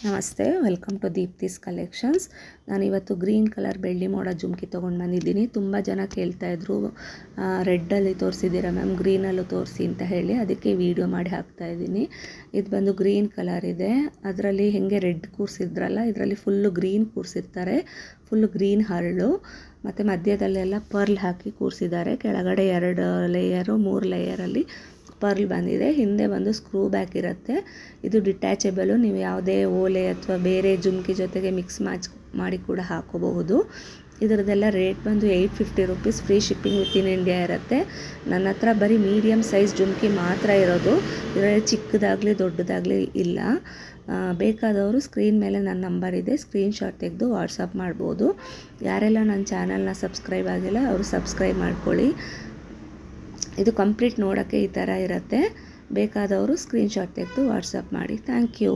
ನಮಸ್ತೆ, welcome to Deepti's collections. ನಾನಿವತ್ತು green colour ಬೆಳ್ಳಿ ಮೋಡ ಜುಮ್ಕಿ ತೊಗೊಂಡು ಬಂದಿದ್ದೀನಿ. ತುಂಬ ಜನ ಕೇಳ್ತಾಯಿದ್ರು, ರೆಡ್ಡಲ್ಲಿ ತೋರಿಸಿದ್ದೀರಾ ಮ್ಯಾಮ್, ಗ್ರೀನಲ್ಲೂ ತೋರಿಸಿ ಅಂತ ಹೇಳಿ, ಅದಕ್ಕೆ ವಿಡಿಯೋ ಮಾಡಿ ಹಾಕ್ತಾಯಿದ್ದೀನಿ. ಇದು ಬಂದು ಗ್ರೀನ್ ಕಲರ್ ಇದೆ. ಅದರಲ್ಲಿ ಹೇಗೆ ರೆಡ್ ಕೂರಿಸಿದ್ರಲ್ಲ, ಇದರಲ್ಲಿ ಫುಲ್ಲು ಗ್ರೀನ್ ಕೂರಿಸಿರ್ತಾರೆ. ಫುಲ್ಲು ಗ್ರೀನ್ ಹರಳು ಮತ್ತು ಮಧ್ಯದಲ್ಲೆಲ್ಲ ಪರ್ಲ್ ಹಾಕಿ ಕೂರಿಸಿದ್ದಾರೆ. ಕೆಳಗಡೆ 2 ಲೇಯರು 3 ಲೇಯರಲ್ಲಿ ಪರ್ಲ್ ಬಂದಿದೆ. ಹಿಂದೆ ಬಂದು ಸ್ಕ್ರೂ ಬ್ಯಾಕ್ ಇರುತ್ತೆ. ಇದು ಡಿಟ್ಯಾಚಬಲು. ನೀವು ಯಾವುದೇ ಓಲೆ ಅಥವಾ ಬೇರೆ ಜುಮ್ಕಿ ಜೊತೆಗೆ ಮಿಕ್ಸ್ ಮಾಡಿ ಕೂಡ ಹಾಕೋಬಹುದು. ಇದರದ್ದೆಲ್ಲ ರೇಟ್ ಬಂದು 850 rupees. Free shipping within India ಇರುತ್ತೆ. ನನ್ನ ಹತ್ರ ಬರೀ ಮೀಡಿಯಮ್ ಸೈಜ್ ಜುಮ್ಕಿ ಮಾತ್ರ ಇರೋದು. ಇದರಲ್ಲಿ ಚಿಕ್ಕದಾಗಲಿ ದೊಡ್ಡದಾಗಲಿ ಇಲ್ಲ. ಬೇಕಾದವರು ಸ್ಕ್ರೀನ್ ಮೇಲೆ ನನ್ನ ನಂಬರ್ ಇದೆ, ಸ್ಕ್ರೀನ್ಶಾಟ್ ತೆಗೆದು ವಾಟ್ಸಪ್ ಮಾಡ್ಬೋದು. ಯಾರೆಲ್ಲ ನನ್ನ ಚಾನಲ್ನ ಸಬ್ಸ್ಕ್ರೈಬ್ ಆಗಿಲ್ಲ ಅವರು ಸಬ್ಸ್ಕ್ರೈಬ್ ಮಾಡ್ಕೊಳ್ಳಿ. ಇದು ಕಂಪ್ಲೀಟ್ ನೋಡೋಕ್ಕೆ ಈ ಥರ ಇರುತ್ತೆ. ಬೇಕಾದವರು ಸ್ಕ್ರೀನ್ಶಾಟ್ ತೆಗೆದು ವಾಟ್ಸಪ್ ಮಾಡಿ. Thank you.